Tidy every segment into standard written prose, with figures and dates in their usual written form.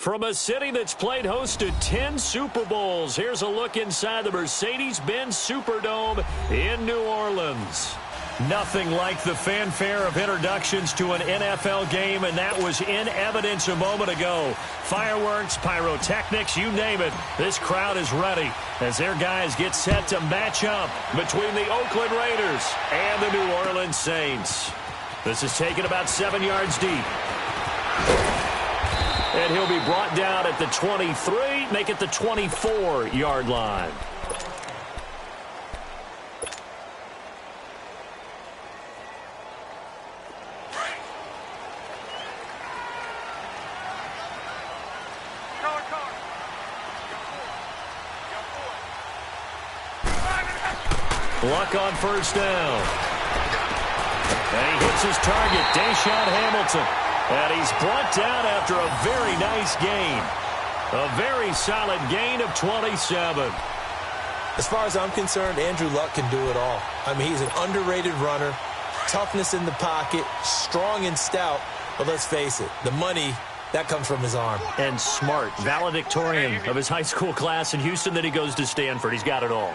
From a city that's played host to 10 Super Bowls, here's a look inside the Mercedes-Benz Superdome in New Orleans. Nothing like the fanfare of introductions to an NFL game, and that was in evidence a moment ago. Fireworks, pyrotechnics, you name it. This crowd is ready as their guys get set to match up between the Oakland Raiders and the New Orleans Saints. This is taken about 7 yards deep. And he'll be brought down at the 23, make it the 24-yard line. Luck on first down. And he hits his target, Deshaun Hamilton. And he's brought down after a very nice gain. A very solid gain of 27. As far as I'm concerned, Andrew Luck can do it all. I mean, he's an underrated runner, toughness in the pocket, strong and stout. But let's face it, the money, that comes from his arm. And smart, valedictorian of his high school class in Houston. Then he goes to Stanford. He's got it all.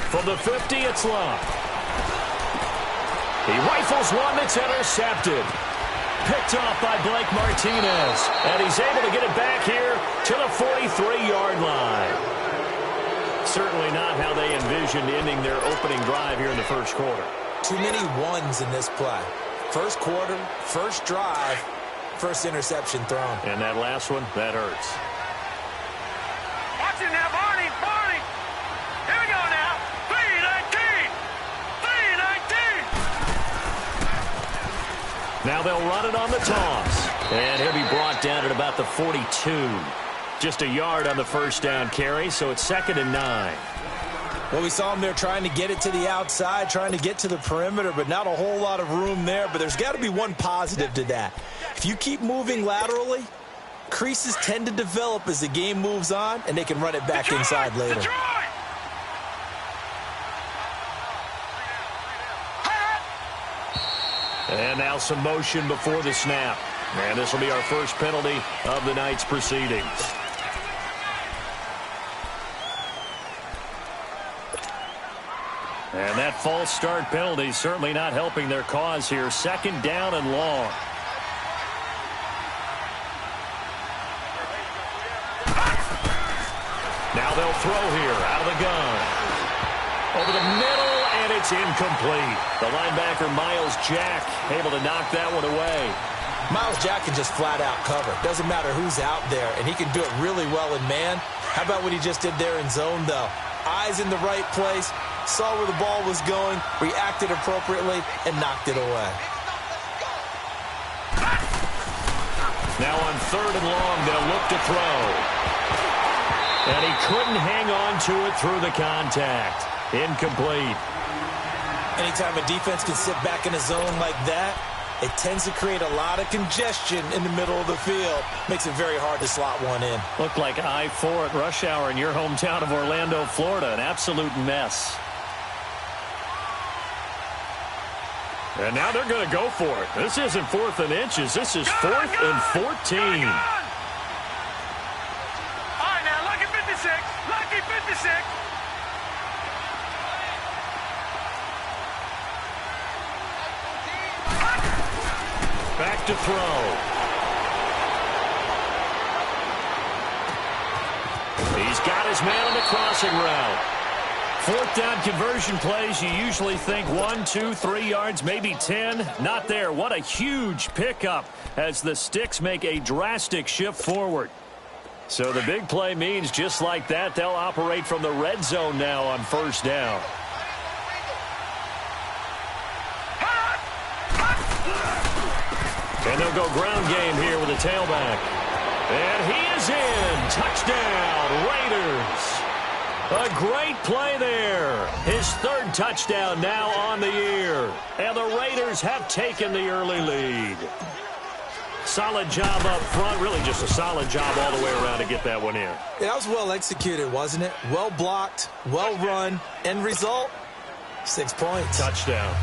From the 50, it's Luck. He rifles one that's intercepted. Picked off by Blake Martinez. And he's able to get it back here to the 43-yard line. Certainly not how they envisioned ending their opening drive here in the first quarter. Too many ones in this play. First quarter, first drive, first interception thrown. And that last one, that hurts. Watch it now, Barney, Barney. Here we go now. 3-19. 3-19. Now they'll run it on the toss. And he'll be brought down at about the 42. Just a yard on the first down carry, so it's 2nd and 9. Well, we saw him there trying to get it to the outside, trying to get to the perimeter, but not a whole lot of room there. But there's got to be one positive to that. If you keep moving laterally, creases tend to develop as the game moves on, and they can run it back inside later. And now some motion before the snap. And this will be our first penalty of the night's proceedings. And that false start penalty certainly not helping their cause here. 2nd down and long. Now they'll throw here out of the gun. Over the middle, and it's incomplete. The linebacker, Myles Jack, able to knock that one away. Myles Jack can just flat out cover. Doesn't matter who's out there, and he can do it really well in man. How about what he just did there in zone, though? Eyes in the right place, saw where the ball was going, reacted appropriately, and knocked it away. Now on 3rd and long, they'll look to throw. And he couldn't hang on to it through the contact. Incomplete. Anytime a defense can sit back in a zone like that, it tends to create a lot of congestion in the middle of the field. Makes it very hard to slot one in. Looked like I-4 at rush hour in your hometown of Orlando, Florida. An absolute mess. And now they're going to go for it. This isn't 4th and inches. This is 4th and 14. All right, now, Lucky 56. Lucky 56. Back to throw. He's got his man on the crossing route. 4th down conversion plays, you usually think 1, 2, 3 yards, maybe 10. Not there. What a huge pickup as the Sticks make a drastic shift forward. So the big play means just like that, they'll operate from the red zone now on 1st down. And they'll go ground game here with a tailback. And he is in. Touchdown, Raiders. A great play there. His 3rd touchdown now on the year. And the Raiders have taken the early lead. Solid job up front. Really just a solid job all the way around to get that one in. Yeah, that was well executed, wasn't it? Well blocked, well run. End result, 6 points. Touchdown.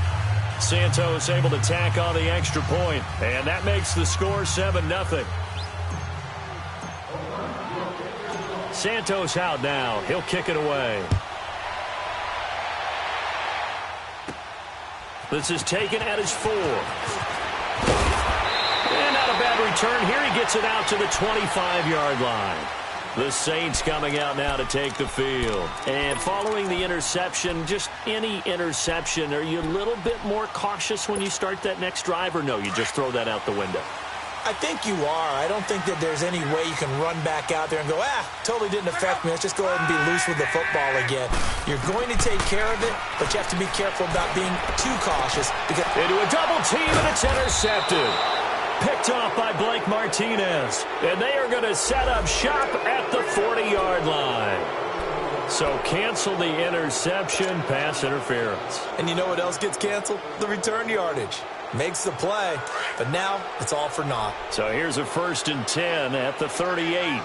Santos able to tack on the extra point, and that makes the score 7-0. Santos out now. He'll kick it away. This is taken at his 4. And not a bad return here. He gets it out to the 25-yard line. The Saints coming out now to take the field. And following the interception, just any interception, are you a little bit more cautious when you start that next drive, or no, you just throw that out the window? I think you are. I don't think that there's any way you can run back out there and go, totally didn't affect me. Let's just go ahead and be loose with the football again. You're going to take care of it, but you have to be careful about being too cautious. Because into a double team, and it's intercepted. Picked off by Blake Martinez. And they are going to set up shop at the 40-yard line. So cancel the interception, pass interference. And you know what else gets canceled? The return yardage. Makes the play, but now it's all for naught. So here's a 1st and 10 at the 38.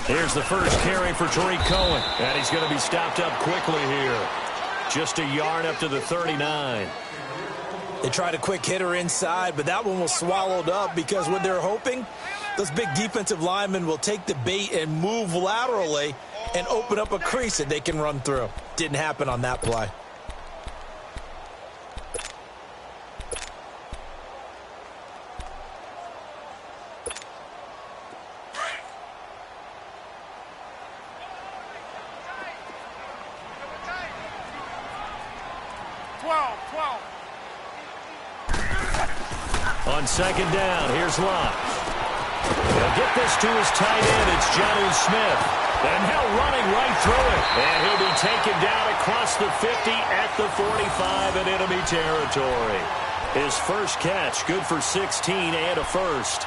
Here's the first carry for Tariq Cohen. And he's going to be stopped up quickly here. Just a yard up to the 39. They tried a quick hitter inside, but that one was swallowed up because what they're hoping, those big defensive linemen will take the bait and move laterally and open up a crease that they can run through. Didn't happen on that play. On 2nd down, here's Locke. He'll get this to his tight end. It's Jonnu Smith. And now running right through it. And he'll be taken down across the 50 at the 45 in enemy territory. His first catch, good for 16 and a first.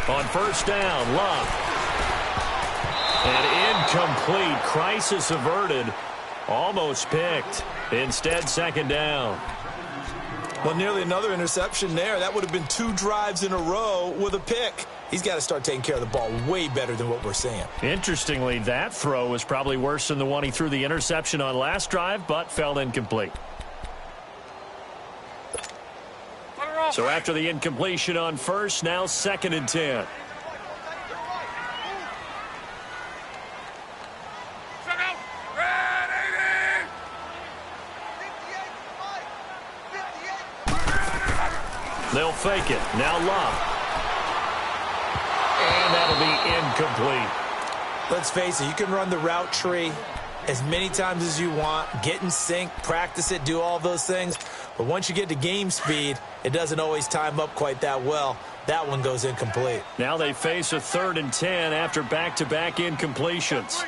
On 1st down, Love. And incomplete. Crisis averted. Almost picked. Instead, 2nd down. Well, nearly another interception there. That would have been 2 drives in a row with a pick. He's got to start taking care of the ball way better than what we're seeing. Interestingly, that throw was probably worse than the one he threw the interception on last drive, but fell incomplete. So after the incompletion on 1st, now 2nd and 10. They'll fake it. Now Love. And that'll be incomplete. Let's face it, you can run the route tree as many times as you want, get in sync, practice it, do all those things. But once you get to game speed, it doesn't always time up quite that well. That one goes incomplete. Now they face a 3rd and 10 after back-to-back incompletions.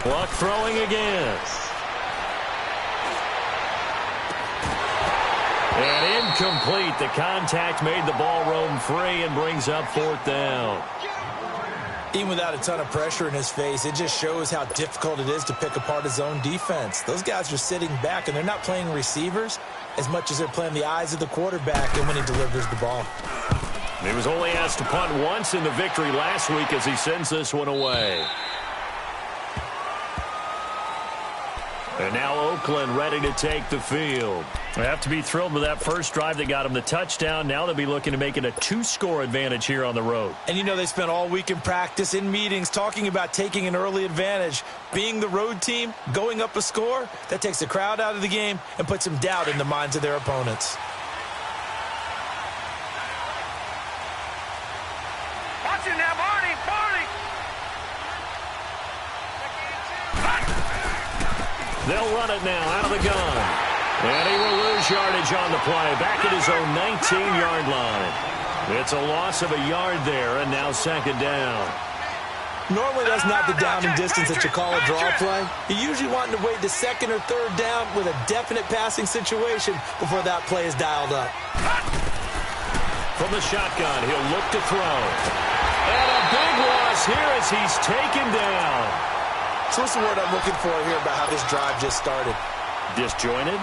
Luck throwing again. And incomplete. The contact made the ball roam free and brings up 4th down. Even without a ton of pressure in his face, it just shows how difficult it is to pick apart his own defense. Those guys are sitting back, and they're not playing receivers as much as they're playing the eyes of the quarterback and when he delivers the ball. He was only asked to punt once in the victory last week as he sends this one away. And now Oakland ready to take the field. They have to be thrilled with that first drive that got them the touchdown. Now they'll be looking to make it a 2-score advantage here on the road. And you know they spent all week in practice, in meetings, talking about taking an early advantage. Being the road team, going up a score, that takes the crowd out of the game and puts some doubt in the minds of their opponents. Watching now, Barney, Barney. They'll run it now out of the gun. And he will lose yardage on the play. Back at his own 19-yard line. It's a loss of a yard there, and now 2nd down. Normally, that's not the down and distance that you call a draw play. You're usually wanting to wait the second or third down with a definite passing situation before that play is dialed up. From the shotgun, he'll look to throw. And a big loss here as he's taken down. So what's the word I'm looking for here about how this drive just started? Disjointed?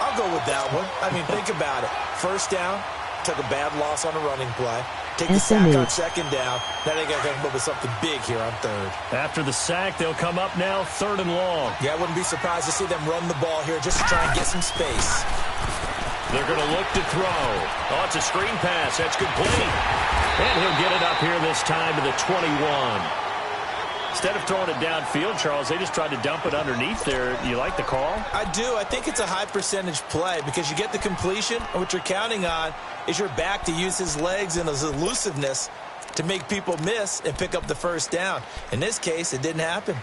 I'll go with that one. I mean, think about it. First down, took a bad loss on a running play. Take the sack on second down. Now they got to come up with something big here on third. After the sack, they'll come up now 3rd and long. Yeah, I wouldn't be surprised to see them run the ball here just to try and get some space. They're going to look to throw. Oh, it's a screen pass. That's complete. And he'll get it up here this time to the 21. Instead of throwing it downfield, Charles, they just tried to dump it underneath there. You like the call? I do. I think it's a high percentage play because you get the completion, and what you're counting on is your back to use his legs and his elusiveness to make people miss and pick up the first down. In this case, it didn't happen.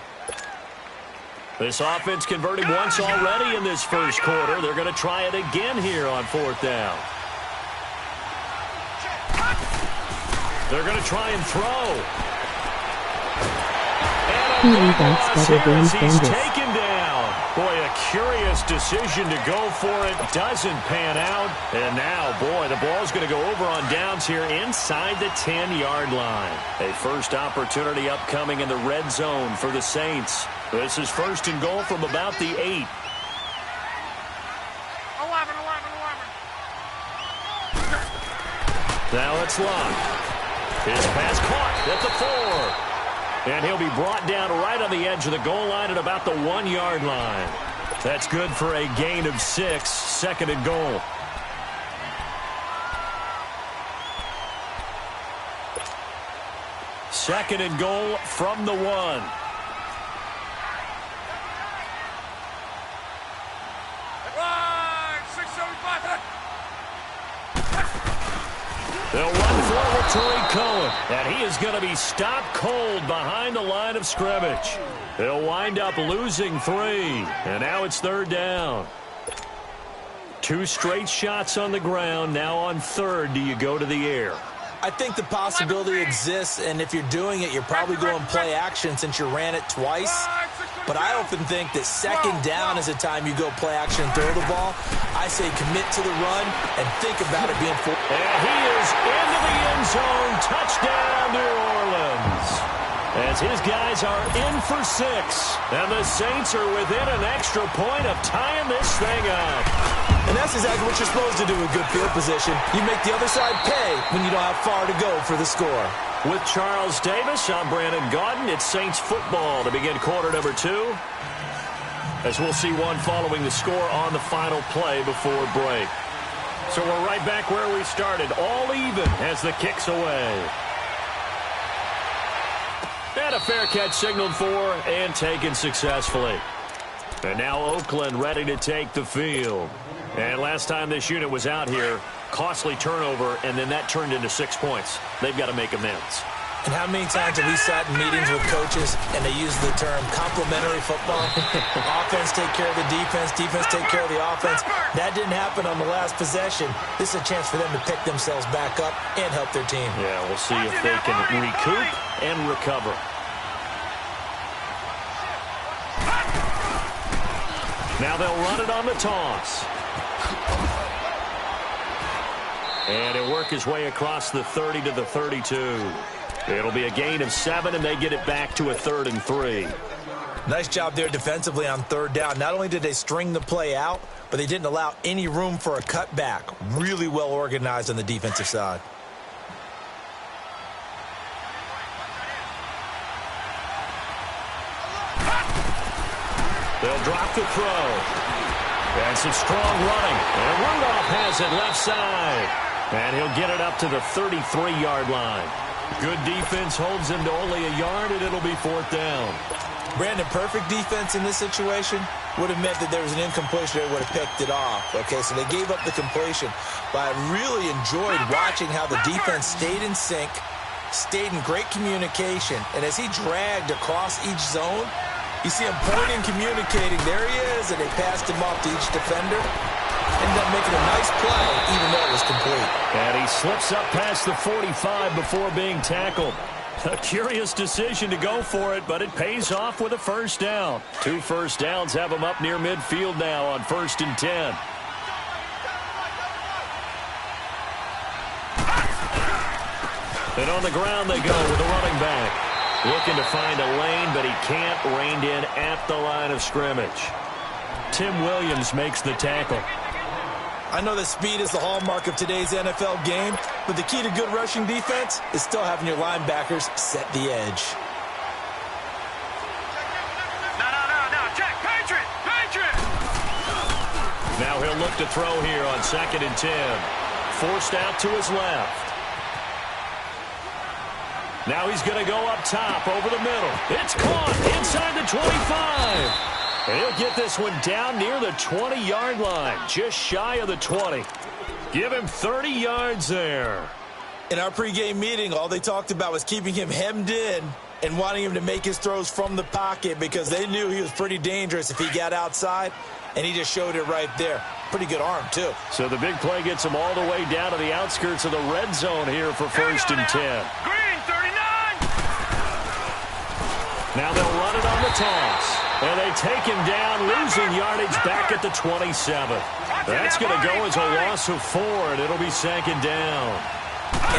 This offense converted once already in this first quarter. They're going to try it again here on 4th down. They're going to try and throw. He's taken down. Boy, a curious decision to go for it. Doesn't pan out. And now, boy, the ball's going to go over on downs here inside the 10-yard line. A first opportunity upcoming in the red zone for the Saints. This is 1st and goal from about the 8. 11. Now it's Locke. His pass caught at the 4. And he'll be brought down right on the edge of the goal line at about the 1-yard line. That's good for a gain of 6, 2nd and goal. Second and goal from the 1. Right, 675. They'll run forward to Tariq Cohen, and he is going to be stopped cold behind the line of scrimmage. They'll wind up losing 3, and now it's 3rd down. 2 straight shots on the ground. Now on 3rd, do you go to the air? I think the possibility exists, and if you're doing it, you're probably going play action since you ran it twice. But I often think that 2nd down is the time you go play action and throw the ball. I say commit to the run and think about it being full. And he is into the end zone. Touchdown, New Orleans. As his guys are in for 6. And the Saints are within an extra point of tying this thing up. And that's exactly what you're supposed to do with good field position. You make the other side pay when you don't have far to go for the score. With Charles Davis, I'm Brandon Gaudin. It's Saints football to begin quarter number 2. As we'll see one following the score on the final play before break. So we're right back where we started. All even as the kick's away. And a fair catch signaled for and taken successfully. And now Oakland ready to take the field. And last time this unit was out here, costly turnover, and then that turned into 6 points. They've got to make amends. And how many times have we sat in meetings with coaches and they use the term complementary football? Offense take care of the defense, defense take care of the offense. That didn't happen on the last possession. This is a chance for them to pick themselves back up and help their team. Yeah, we'll see if they can recoup and recover. Now they'll run it on the toss. And he'll work his way across the 30 to the 32. It'll be a gain of 7, and they get it back to a 3rd and 3. Nice job there defensively on 3rd down. Not only did they string the play out, but they didn't allow any room for a cutback. Really well organized on the defensive side. They'll drop the throw. And some strong running. And Rudolph has it left side. And he'll get it up to the 33-yard line. Good defense holds him to only a yard, and it'll be 4th down. Brandon, perfect defense in this situation would have meant that there was an incompletion. They would have picked it off. Okay, so they gave up the completion. But I really enjoyed watching how the defense stayed in sync, stayed in great communication. And as he dragged across each zone, you see him pointing, communicating. There he is, and they passed him off to each defender. Ended up making a nice play, even though it was complete. And he slips up past the 45 before being tackled. A curious decision to go for it, but it pays off with a first down. 2 first downs have him up near midfield now on 1st and 10. And on the ground they go with the running back. Looking to find a lane, but he can't. Reined in at the line of scrimmage. Tim Williams makes the tackle. I know that speed is the hallmark of today's NFL game, but the key to good rushing defense is still having your linebackers set the edge. No, check, Patriot! Now he'll look to throw here on 2nd and 10. Forced out to his left. Now he's going to go up top over the middle. It's caught inside the 25. He'll get this one down near the 20-yard line, just shy of the 20. Give him 30 yards there. In our pregame meeting, all they talked about was keeping him hemmed in and wanting him to make his throws from the pocket because they knew he was pretty dangerous if he got outside, and he just showed it right there. Pretty good arm, too. So the big play gets him all the way down to the outskirts of the red zone here for 1st and 10. Green, 39! Now they'll run it on the toss. And they take him down, losing yardage back at the 27. That's going to go as a loss of 4, and it'll be 2nd down.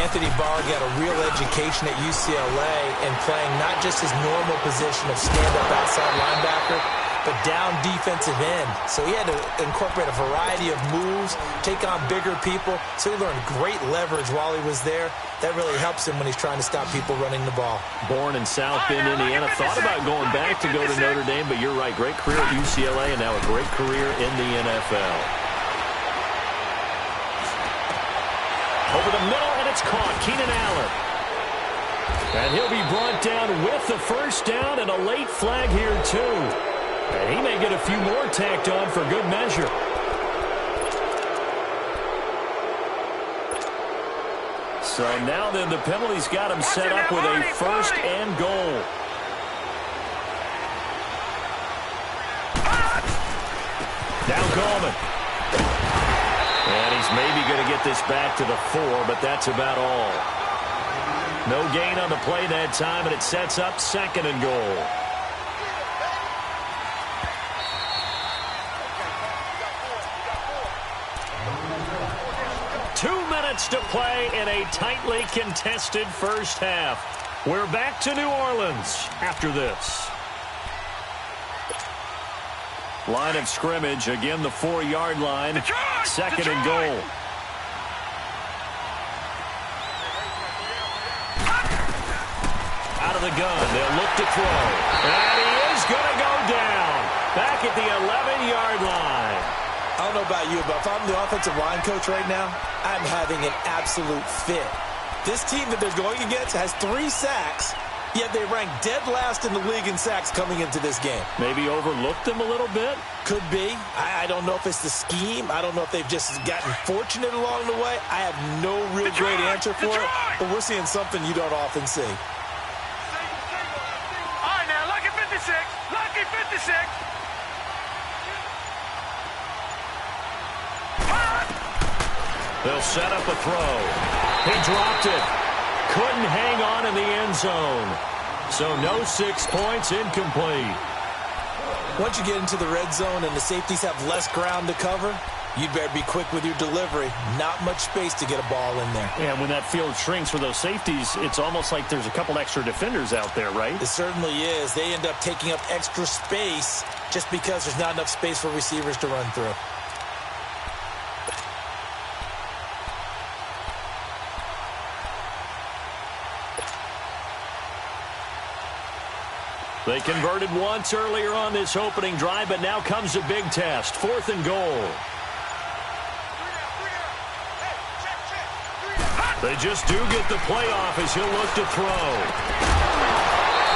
Anthony Barr got a real education at UCLA in playing not just his normal position of stand-up outside linebacker, but down defensive end. So he had to incorporate a variety of moves, take on bigger people. So he learned great leverage while he was there. That really helps him when he's trying to stop people running the ball. Born in South Bend, Indiana. Thought about going back to go to Notre Dame, but you're right. Great career at UCLA and now a great career in the NFL. Over the middle, and it's caught. Keenan Allen. And he'll be brought down with the first down and a late flag here, too. And he may get a few more tacked on for good measure. So now then the penalty's got him set up with a 1st and goal. Now Gallman. And he's maybe going to get this back to the 4, but that's about all. No gain on the play that time, and it sets up 2nd and goal. To play in a tightly contested first half. We're back to New Orleans after this. Line of scrimmage, again the 4-yard line. 2nd and goal. Out of the gun, they'll look to throw. And he is going to go down. Back at the 11-yard line. I don't know about you, but if I'm the offensive line coach right now, I'm having an absolute fit. This team that they're going against has 3 sacks, yet they rank dead last in the league in sacks coming into this game. Maybe overlooked them a little bit? Could be. I don't know if it's the scheme. I don't know if they've just gotten fortunate along the way. I have no real great answer for it, but we're seeing something you don't often see. All right, now, lucky 56. Lucky 56. They'll set up a throw. He dropped it. Couldn't hang on in the end zone. So no 6 points, incomplete. Once you get into the red zone and the safeties have less ground to cover, you'd better be quick with your delivery. Not much space to get a ball in there. Yeah, when that field shrinks for those safeties, it's almost like there's a couple extra defenders out there, right? It certainly is. They end up taking up extra space just because there's not enough space for receivers to run through. They converted once earlier on this opening drive, but now comes a big test. 4th and goal. They just do get the playoff as he'll look to throw.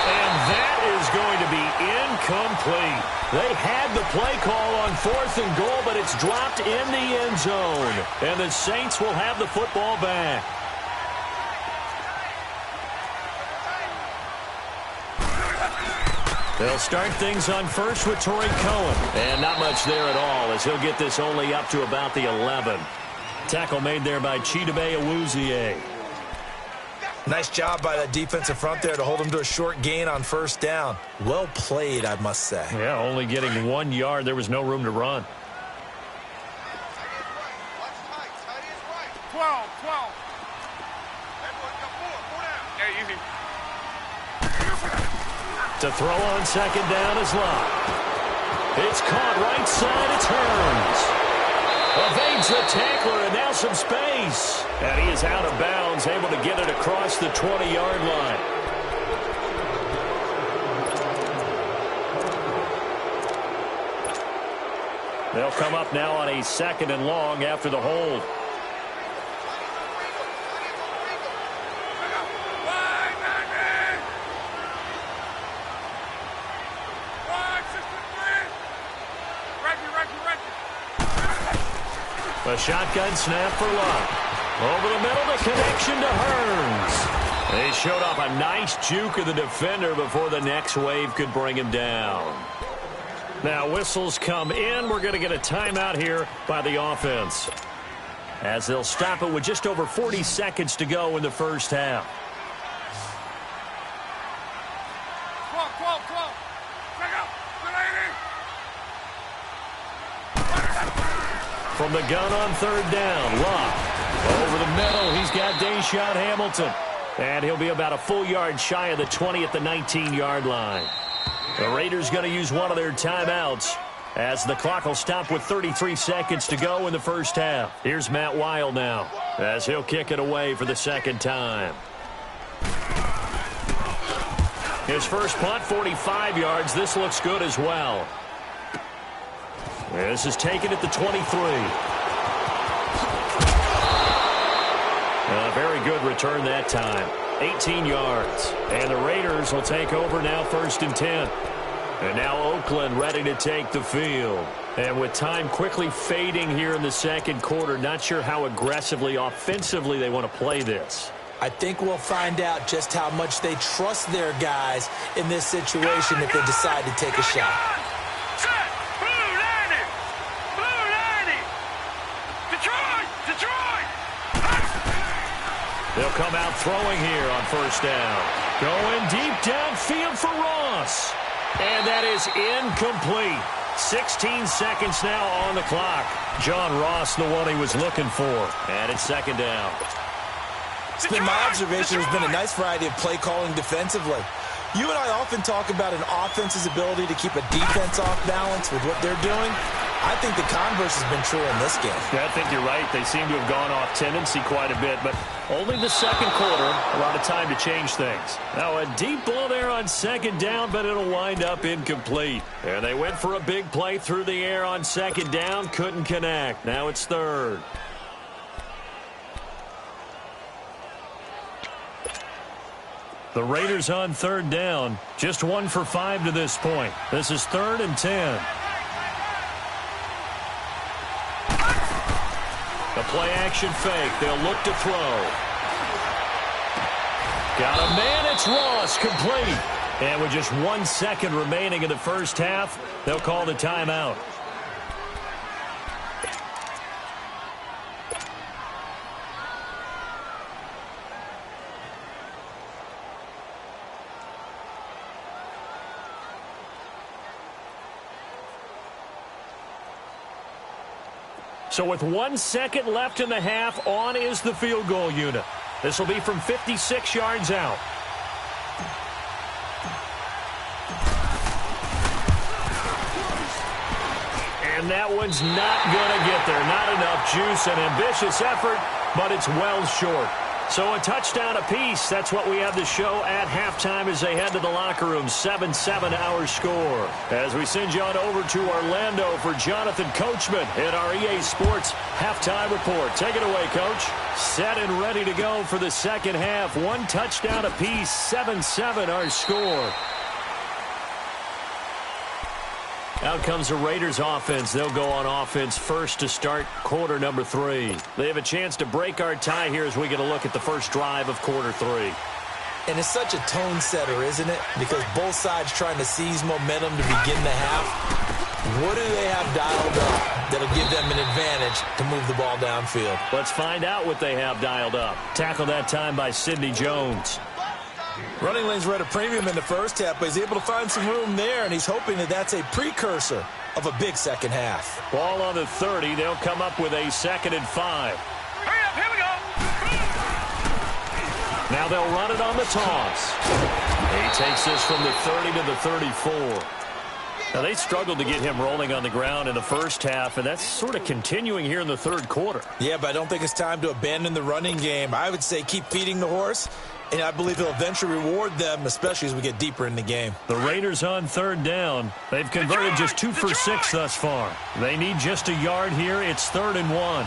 And that is going to be incomplete. They had the play call on 4th and goal, but it's dropped in the end zone. And the Saints will have the football back. They'll start things on first with Torrey Cohen. And not much there at all as he'll get this only up to about the 11. Tackle made there by Chidobe Awuzie. Nice job by that defensive front there to hold him to a short gain on first down. Well played, I must say. Yeah, only getting 1 yard. There was no room to run. 12. Hey, easy. To throw on second down is Locke. It's caught right side. It's Hearns. Evades the tackler, and now some space. And he is out of bounds, able to get it across the 20-yard line. They'll come up now on a 2nd and long after the hold. A shotgun snap for Locke. Over the middle, the connection to Hearns. They showed off a nice juke of the defender before the next wave could bring him down. Now whistles come in. We're going to get a timeout here by the offense, as they'll stop it with just over 40 seconds to go in the first half. 12. Check out. From the gun on 3rd down, Locke. Over the middle, he's got Deshaun Hamilton. And he'll be about a full yard shy of the 20 at the 19-yard line. The Raiders going to use one of their timeouts, as the clock will stop with 33 seconds to go in the first half. Here's Matt Weil now, as he'll kick it away for the 2nd time. His first punt, 45 yards. This looks good as well. This is taken at the 23. A very good return that time. 18 yards. And the Raiders will take over now 1st and 10. And now Oakland ready to take the field. And with time quickly fading here in the 2nd quarter, not sure how aggressively, offensively they want to play this. I think we'll find out just how much they trust their guys in this situation if they decide to take a shot. They'll come out throwing here on 1st down. Going deep downfield for Ross. And that is incomplete. 16 seconds now on the clock. John Ross, the one he was looking for. And it's 2nd down. It's been my observation. There's been a nice variety of play calling defensively. You and I often talk about an offense's ability to keep a defense off balance with what they're doing. I think the converse has been true in this game. Yeah, I think you're right. They seem to have gone off tendency quite a bit, but only the 2nd quarter. A lot of time to change things. Now a deep ball there on 2nd down, but it'll wind up incomplete. And they went for a big play through the air on 2nd down. Couldn't connect. Now it's 3rd. The Raiders on 3rd down. Just 1 for 5 to this point. This is 3rd and 10. The play action fake. They'll look to throw. Got a man. It's Ross. Complete. And with just 1 second remaining in the first half, they'll call the timeout. So with 1 second left in the half, on is the field goal unit. This will be from 56 yards out. And that one's not going to get there. Not enough juice, an ambitious effort, but it's well short. So a touchdown apiece. That's what we have to show at halftime as they head to the locker room. 7-7 our score. As we send you on over to Orlando for Jonathan Coachman in our EA Sports halftime report. Take it away, Coach. Set and ready to go for the 2nd half. 1 touchdown apiece. 7-7 our score. Out comes the Raiders offense. They'll go on offense first to start quarter number 3. They have a chance to break our tie here as we get a look at the first drive of quarter 3. And it's such a tone setter, isn't it? Because both sides trying to seize momentum to begin the half. What do they have dialed up? that'll give them an advantage to move the ball downfield. Let's find out what they have dialed up. Tackled that time by Sidney Jones. Running lanes were at a premium in the first half, but he's able to find some room there, and he's hoping that that's a precursor of a big second half. Ball on the 30. They'll come up with a 2nd and 5. Hurry up, here we go. Now they'll run it on the toss. He takes this from the 30 to the 34. Now, they struggled to get him rolling on the ground in the first half, and that's sort of continuing here in the third quarter. Yeah, but I don't think it's time to abandon the running game. I would say keep feeding the horse, and I believe he'll eventually reward them, especially as we get deeper in the game. The Raiders on 3rd down. They've converted just 2 for 6 thus far. They need just a yard here. It's 3rd and 1.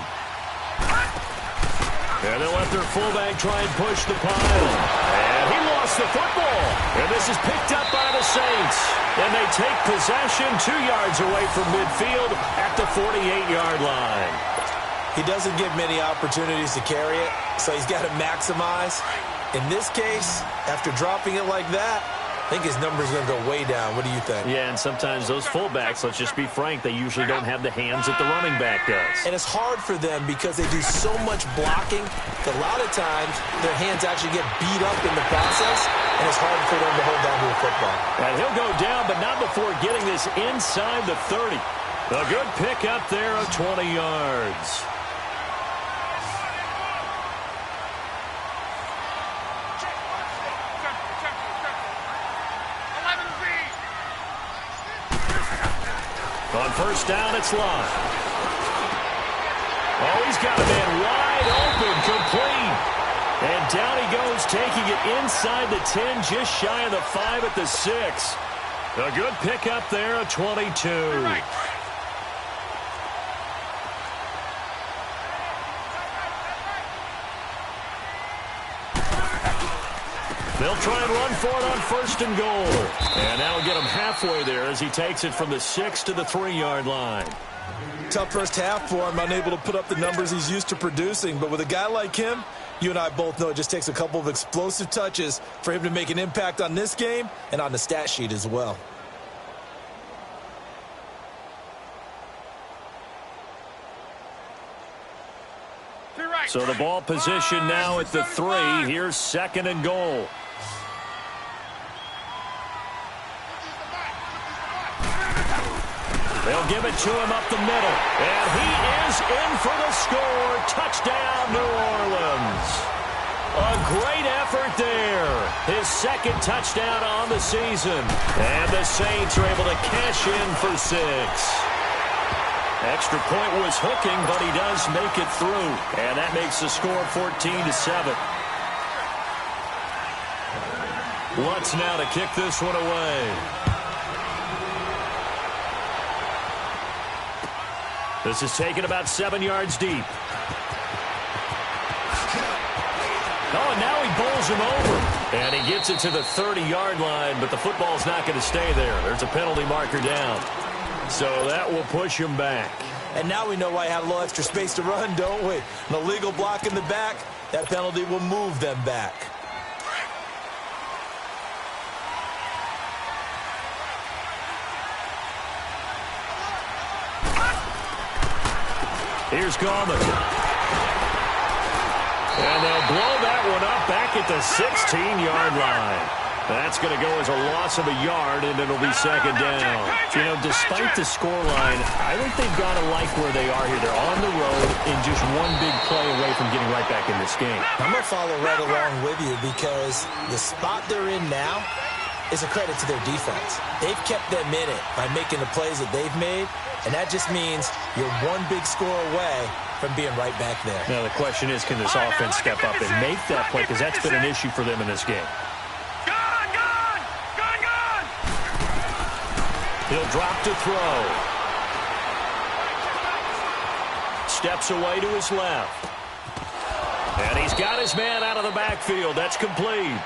And they'll let their fullback try and push the pile. And he lost the football. And this is picked up by the Saints. And they take possession 2 yards away from midfield at the 48-yard line. He doesn't give many opportunities to carry it, so he's got to maximize. In this case, after dropping it like that, I think his number's going to go way down. What do you think? Yeah, and sometimes those fullbacks, let's just be frank, they usually don't have the hands that the running back does. And it's hard for them because they do so much blocking that a lot of times their hands actually get beat up in the process, and it's hard for them to hold on to the football. And he'll go down, but not before getting this inside the 30. A good pick up there of 20 yards. On first down, it's Lott. Oh, he's got a man wide open, complete. And down he goes, taking it inside the 10, just shy of the 5 at the 6. A good pick up there of 22. They'll try and run for it on 1st and goal. And that'll get him halfway there as he takes it from the 6 to the 3-yard line. Tough first half for him, unable to put up the numbers he's used to producing. But with a guy like him, you and I both know it just takes a couple of explosive touches for him to make an impact on this game and on the stat sheet as well. So the ball position now at the 3. Here's 2nd and goal. They'll give it to him up the middle. And he is in for the score. Touchdown, New Orleans. A great effort there. His 2nd touchdown on the season. And the Saints are able to cash in for 6. Extra point was hooking, but he does make it through. And that makes the score 14-7. Lutz now to kick this one away. This is taken about 7 yards deep. Oh, and now he bowls him over. And he gets it to the 30-yard line, but the football's not going to stay there. There's a penalty marker down. So that will push him back. And now we know why he had a little extra space to run, don't we? An illegal block in the back, that penalty will move them back. Here's Gallman. And they'll blow that one up back at the 16-yard line. That's going to go as a loss of a yard, and it'll be 2nd down. You know, despite the scoreline, I think they've got to like where they are here. They're on the road and just one big play away from getting right back in this game. I'm going to follow right along with you because the spot they're in now is a credit to their defense. They've kept them in it by making the plays that they've made, and that just means you're one big score away from being right back there. Now, the question is, can this offense step up and make that play? Because that's been an issue for them in this game. He'll drop to throw. Steps away to his left. And he's got his man out of the backfield. That's complete.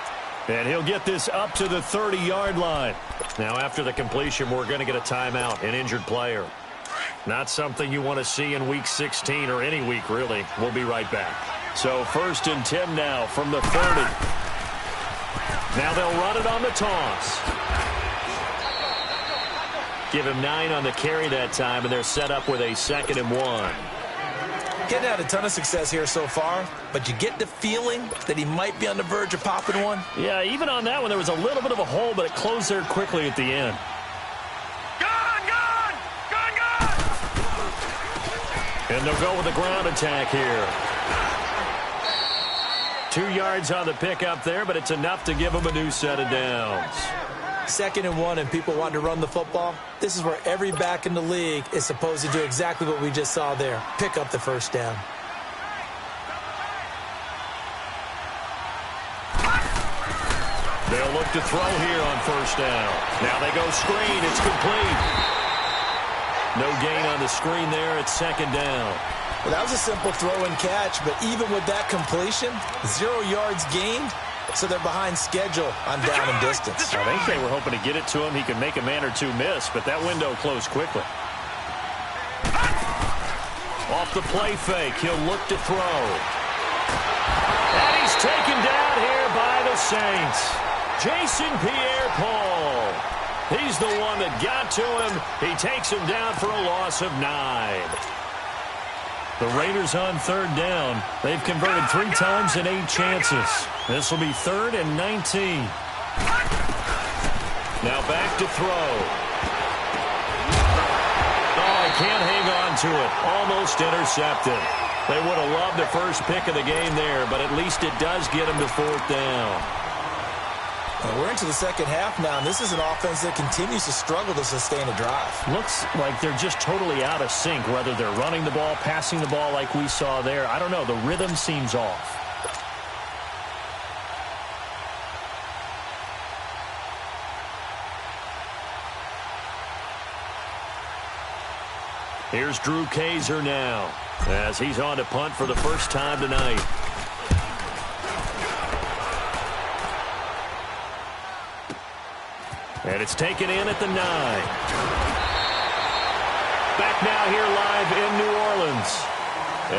And he'll get this up to the 30-yard line. Now, after the completion, we're going to get a timeout, an injured player. Not something you want to see in Week 16 or any week, really. We'll be right back. So 1st and 10 now from the 30. Now they'll run it on the toss. Give him 9 on the carry that time, and they're set up with a 2nd and 1. Getting had a ton of success here so far, but you get the feeling that he might be on the verge of popping one. Yeah, even on that one, there was a little bit of a hole, but it closed there quickly at the end. And they'll go with the ground attack here. 2 yards on the pickup there, but it's enough to give them a new set of downs. 2nd and 1, and people want to run the football. This is where every back in the league is supposed to do exactly what we just saw there. Pick up the first down. They'll look to throw here on first down. Now they go screen. It's complete. No gain on the screen there. It's 2nd down. Well, that was a simple throw and catch, but even with that completion, 0 yards gained. So they're behind schedule on down and distance. I think they were hoping to get it to him. He could make a man or two miss, but that window closed quickly. Off the play fake, he'll look to throw. And he's taken down here by the Saints. Jason Pierre-Paul. He's the one that got to him. He takes him down for a loss of 9. The Raiders on 3rd down. They've converted 3 times in 8 chances. This will be 3rd and 19. Now back to throw. Oh, he can't hang on to it. Almost intercepted. They would have loved the first pick of the game there, but at least it does get him to 4th down. Well, we're into the second half now, and this is an offense that continues to struggle to sustain a drive. Looks like they're just totally out of sync, whether they're running the ball, passing the ball like we saw there. I don't know. The rhythm seems off. Here's Drew Kaiser now, as he's on to punt for the first time tonight. And it's taken in at the 9. Back now here live in New Orleans,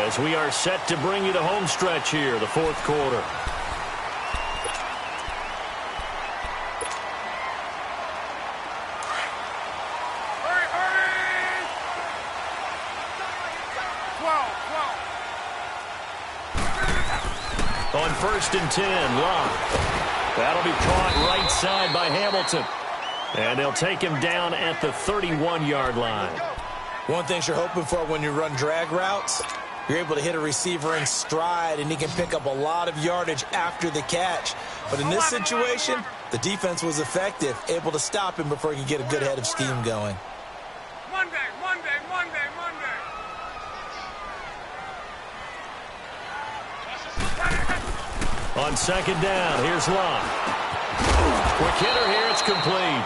as we are set to bring you the home stretch here, the 4th quarter. On 1st and 10, Locke. That'll be caught right side by Hamilton. And they'll take him down at the 31-yard line. One thing you're hoping for when you run drag routes, you're able to hit a receiver in stride, and he can pick up a lot of yardage after the catch. But in this situation, the defense was effective, able to stop him before he could get a good head of steam going. Monday. On 2nd down, here's Locke. Quick hitter here, it's complete.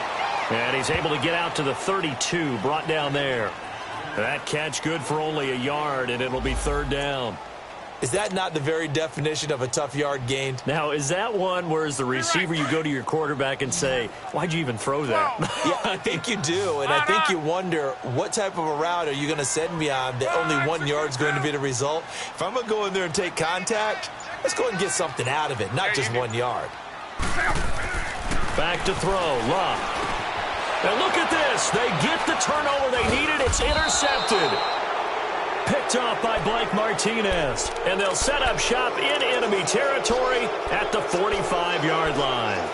And he's able to get out to the 32, brought down there. That catch good for only a yard, and it'll be 3rd down. Is that not the very definition of a tough yard gained? Now, is that one where as the receiver you go to your quarterback and say, why'd you even throw that? Yeah, I think you do, and I think you wonder what type of a route are you going to send me on that only 1 yard's going to be the result? If I'm going to go in there and take contact, let's go and get something out of it, not just 1 yard. Back to throw, Locke. And look at this. They get the turnover they needed. It's intercepted. Picked off by Blake Martinez. And they'll set up shop in enemy territory at the 45-yard line.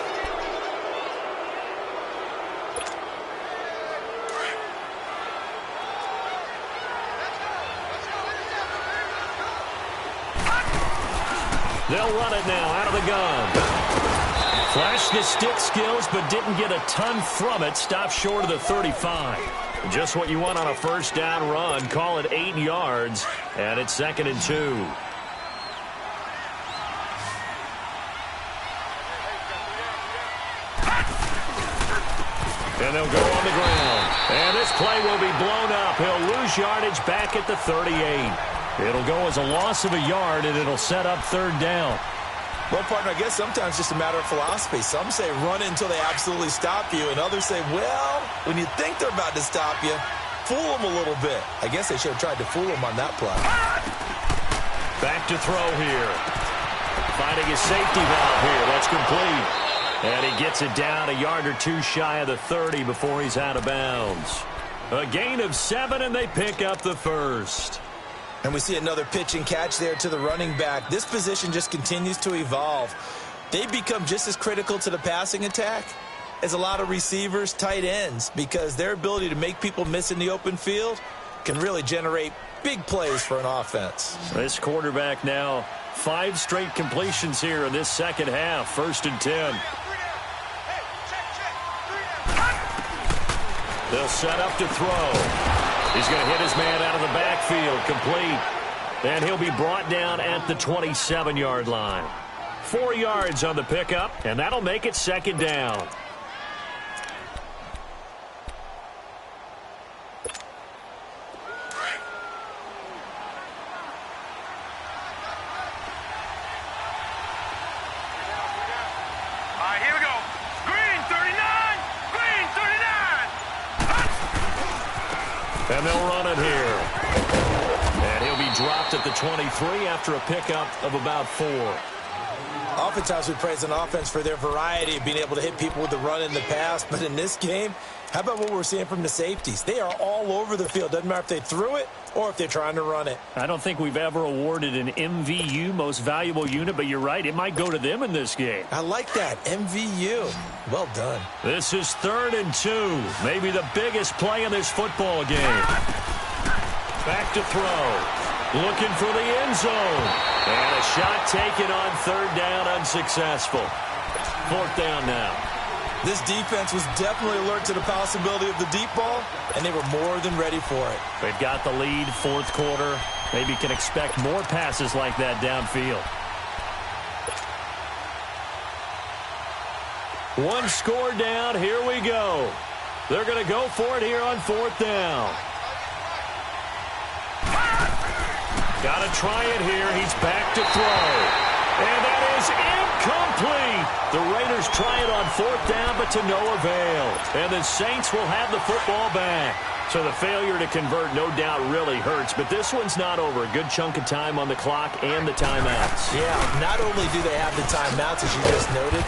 They'll run it now out of the gun. Flashed the stick skills, but didn't get a ton from it. Stopped short of the 35. Just what you want on a first down run. Call it 8 yards, and it's 2nd and 2. And they'll go on the ground. And this play will be blown up. He'll lose yardage back at the 38. It'll go as a loss of a yard, and it'll set up 3rd down. Well, partner, I guess sometimes just a matter of philosophy. Some say run until they absolutely stop you, and others say, well, when you think they're about to stop you, fool them a little bit. I guess they should have tried to fool them on that play. Back to throw here. Finding his safety valve here. That's complete. And he gets it down a yard or two shy of the 30 before he's out of bounds. A gain of 7, and they pick up the first. And we see another pitch and catch there to the running back. This position just continues to evolve. They become just as critical to the passing attack as a lot of receivers, tight ends, because their ability to make people miss in the open field can really generate big plays for an offense. This quarterback now 5 straight completions here in this second half. 1st and 10. They'll set up to throw. He's going to hit his man out of the backfield. Complete. And he'll be brought down at the 27-yard line. 4 yards on the pickup, and that'll make it 2nd down. Here we go. Green 39. Green 39. And they'll run it here. And he'll be dropped at the 23 after a pickup of about 4. Oftentimes we praise an offense for their variety of being able to hit people with the run in the pass. But in this game, how about what we're seeing from the safeties? They are all over the field. Doesn't matter if they threw it or if they're trying to run it. I don't think we've ever awarded an MVU, most valuable unit, but you're right. It might go to them in this game. I like that. MVU. Well done. This is 3rd and 2. Maybe the biggest play in this football game. Back to throw. Looking for the end zone. And a shot taken on 3rd down, unsuccessful. 4th down now. This defense was definitely alert to the possibility of the deep ball, and they were more than ready for it. They've got the lead, 4th quarter. Maybe can expect more passes like that downfield. 1 score down. Here we go. They're going to go for it here on 4th down. Got to try it here. He's back to throw. And that is incomplete. The Raiders try it on 4th down, but to no avail. And the Saints will have the football back. So the failure to convert no doubt really hurts, but this one's not over. A good chunk of time on the clock and the timeouts. Yeah, not only do they have the timeouts, as you just noted,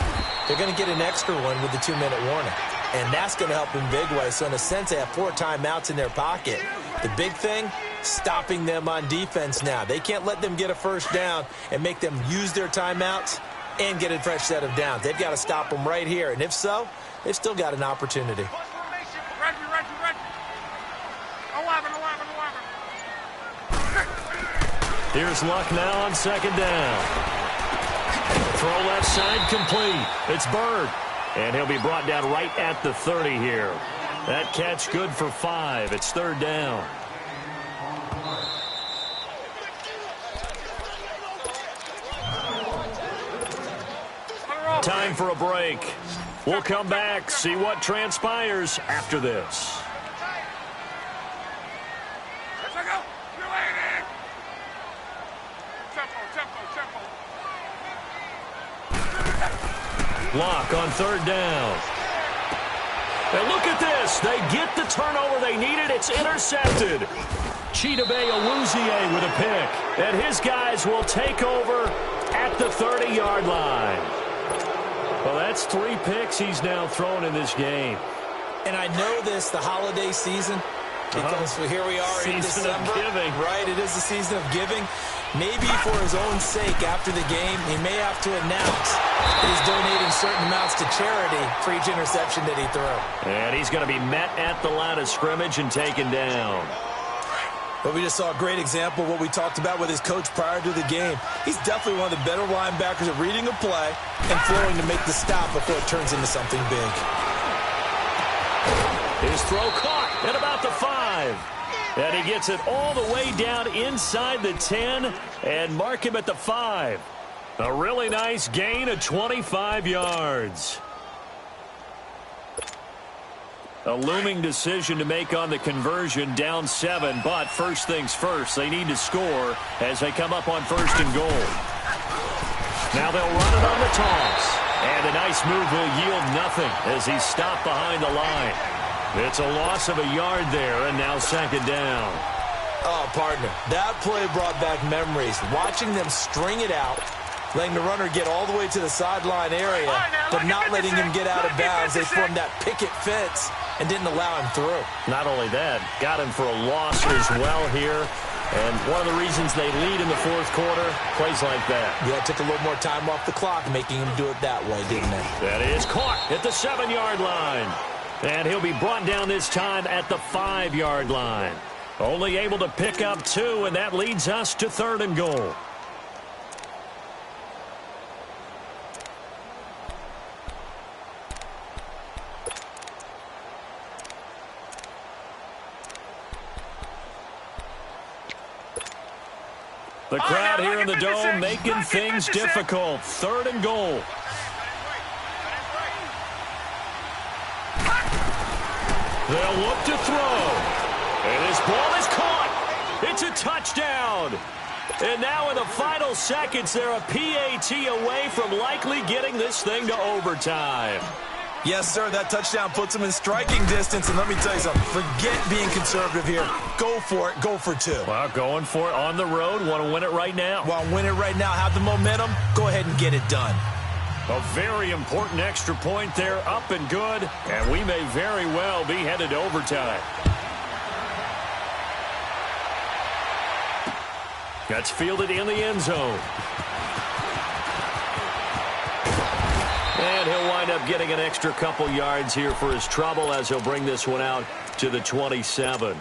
they're going to get an extra one with the 2-minute warning. And that's going to help in big way. So in a sense, they have 4 timeouts in their pocket. The big thing, stopping them on defense now. They can't let them get a first down and make them use their timeouts and get a fresh set of downs. They've got to stop them right here. And if so, they've still got an opportunity. Reggie. 11. Here's Luck now on 2nd down. Throw left side complete. It's Bird. And he'll be brought down right at the 30 here. That catch good for 5. It's 3rd down. Time for a break. We'll come back, see what transpires after this. Let's go. Tempo. Lock on 3rd down. And look at this. They get the turnover they needed. It's intercepted. Chidobe Awuzie with a pick. And his guys will take over at the 30-yard line. Well, that's 3 picks he's now thrown in this game. And I know this, the holiday season, because here we are in December. Giving. Right, it is the season of giving. Maybe for his own sake after the game, he may have to announce that he's donating certain amounts to charity for each interception that he threw. And he's going to be met at the line of scrimmage and taken down. But we just saw a great example of what we talked about with his coach prior to the game. He's definitely one of the better linebackers at reading a play and flowing to make the stop before it turns into something big. His throw caught at about the 5. And he gets it all the way down inside the 10 and mark him at the 5. A really nice gain of 25 yards. A looming decision to make on the conversion, down 7, but first things first, they need to score as they come up on 1st and goal. Now they'll run it on the toss. And a nice move will yield nothing as he's stopped behind the line. It's a loss of a yard there, and now 2nd down. Oh, partner, that play brought back memories. Watching them string it out letting the runner get all the way to the sideline area, but not letting him get out of bounds. They formed that picket fence and didn't allow him through. Not only that, got him for a loss as well here. And one of the reasons they lead in the fourth quarter, plays like that. Yeah, it took a little more time off the clock, making him do it that way, didn't it? That is caught at the 7-yard line. And he'll be brought down this time at the 5-yard line. Only able to pick up 2, and that leads us to 3rd and goal. The crowd here in the Dome making things difficult. 3rd and goal. They'll look to throw. And this ball is caught. It's a touchdown. And now in the final seconds, they're a PAT away from likely getting this thing to overtime. Yes, sir, that touchdown puts them in striking distance. And let me tell you something, forget being conservative here. Go for it, go for 2. Well, going for it on the road. Want to win it right now? Want to win it right now, have the momentum, go ahead and get it done. A very important extra point there, up and good. And we may very well be headed to overtime. That's fielded in the end zone. And he'll wind up getting an extra couple yards here for his trouble as he'll bring this one out to the 27.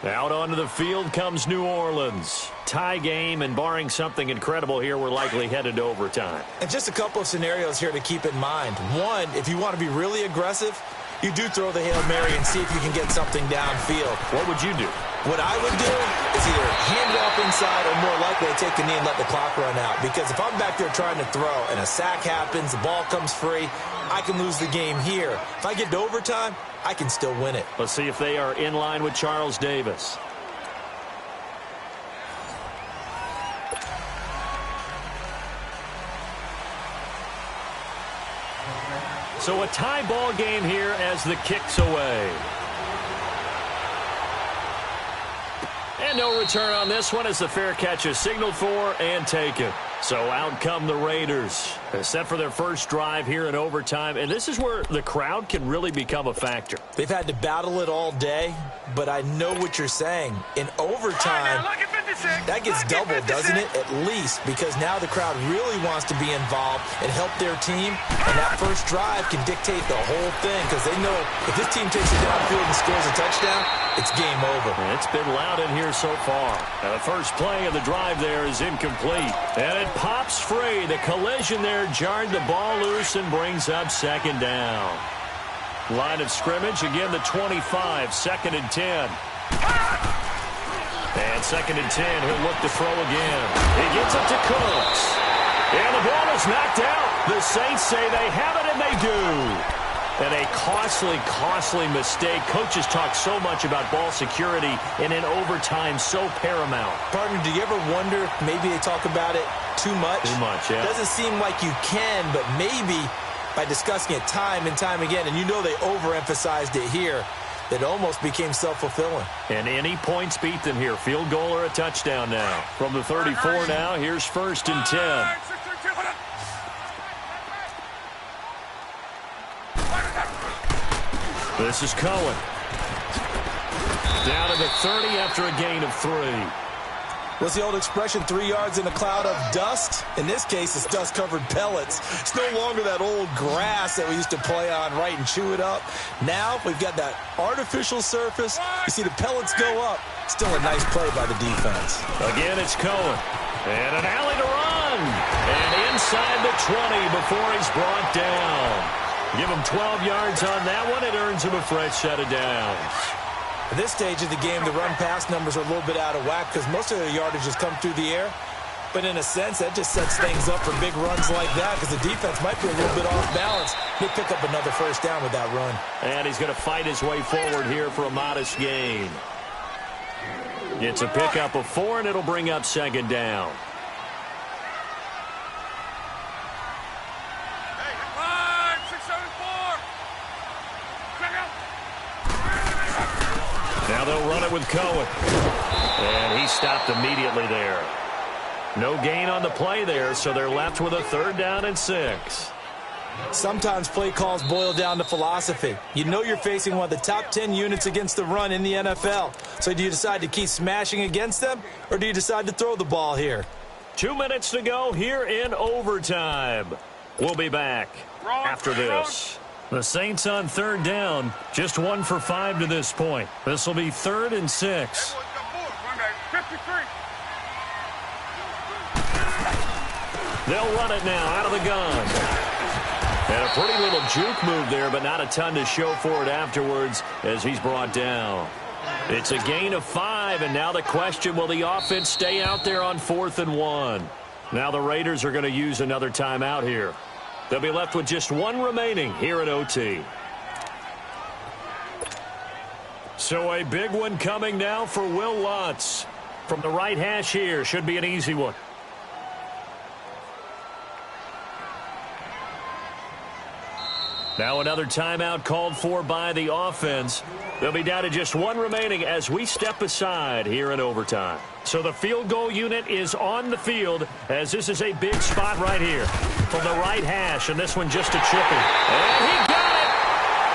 Out onto the field comes New Orleans. Tie game, and barring something incredible here, we're likely headed to overtime. And just a couple of scenarios here to keep in mind. One, if you want to be really aggressive, you do throw the Hail Mary and see if you can get something downfield. What would you do? What I would do is either hand it off inside or more likely to take the knee and let the clock run out. Because if I'm back there trying to throw and a sack happens, the ball comes free, I can lose the game here. If I get to overtime, I can still win it. Let's see if they are in line with Charles Davis. So a tie ball game here as the kick's away. And no return on this one as the fair catch is signaled for and taken. So out come the Raiders. They're set for their first drive here in overtime. And this is where the crowd can really become a factor. They've had to battle it all day, but I know what you're saying. In overtime, that gets doubled, doesn't it? At least, because now the crowd really wants to be involved and help their team. And that first drive can dictate the whole thing because they know if this team takes it downfield and scores a touchdown, it's game over. And it's been loud in here so far. And the first play of the drive there is incomplete. And it pops free. The collision there jarred the ball loose and brings up 2nd down. Line of scrimmage, again the 25, 2nd and 10. And 2nd and 10, he'll look to throw again. He gets it to Cooks. And the ball is knocked out. The Saints say they have it, and they do. And a costly mistake. Coaches talk so much about ball security, and in overtime, so paramount. Partner, do you ever wonder, maybe they talk about it too much? Too much, yeah. It doesn't seem like you can, but maybe by discussing it time and time again, and you know they overemphasized it here, it almost became self-fulfilling. And any points beat them here. Field goal or a touchdown now. From the 34 now, here's 1st and 10. This is Cohen. Down to the 30 after a gain of 3. What's the old expression, 3 yards in a cloud of dust? In this case, it's dust-covered pellets. It's no longer that old grass that we used to play on, right, and chew it up. Now we've got that artificial surface. You see the pellets go up. Still a nice play by the defense. Again, it's Cohen. And an alley to run. And inside the 20 before he's brought down. Give him 12 yards on that one. It earns him a fresh set of downs. At this stage of the game, the run-pass numbers are a little bit out of whack because most of their yardage has come through the air. But in a sense, that just sets things up for big runs like that because the defense might be a little bit off balance. He'll pick up another first down with that run. And he's going to fight his way forward here for a modest gain. It's a pickup of 4, and it'll bring up 2nd down. Now they'll run it with Cohen. And he stopped immediately there. No gain on the play there, so they're left with a 3rd down and 6. Sometimes play calls boil down to philosophy. You know you're facing one of the top 10 units against the run in the NFL. So do you decide to keep smashing against them, or do you decide to throw the ball here? 2 minutes to go here in overtime. We'll be back after this. The Saints on 3rd down, just 1 for 5 to this point. This will be 3rd and 6. They'll run it now out of the gun. And a pretty little juke move there, but not a ton to show for it afterwards as he's brought down. It's a gain of 5, and now the question, will the offense stay out there on 4th and 1? Now the Raiders are going to use another timeout here. They'll be left with just 1 remaining here at OT. So a big one coming now for Will Lutz. From the right hash here, should be an easy one. Now another timeout called for by the offense. They'll be down to just 1 remaining as we step aside here in overtime. So the field goal unit is on the field as this is a big spot right here. From the right hash, and this one just a chippy. And he got it!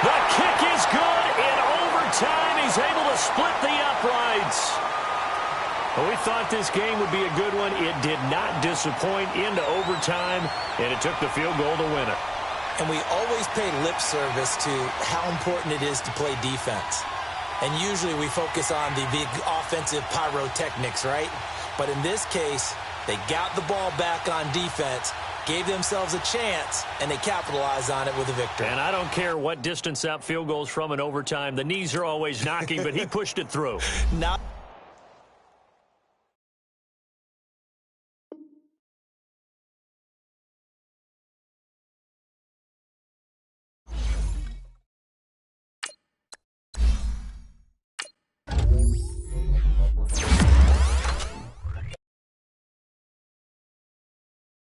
The kick is good in overtime. He's able to split the uprights. Well, we thought this game would be a good one. It did not disappoint into overtime, and it took the field goal to win it. And we always pay lip service to how important it is to play defense. And usually we focus on the big offensive pyrotechnics, right? But in this case, they got the ball back on defense, gave themselves a chance, and they capitalized on it with a victory. And I don't care what distance that field goal's from in overtime. The knees are always knocking, but he pushed it through. Not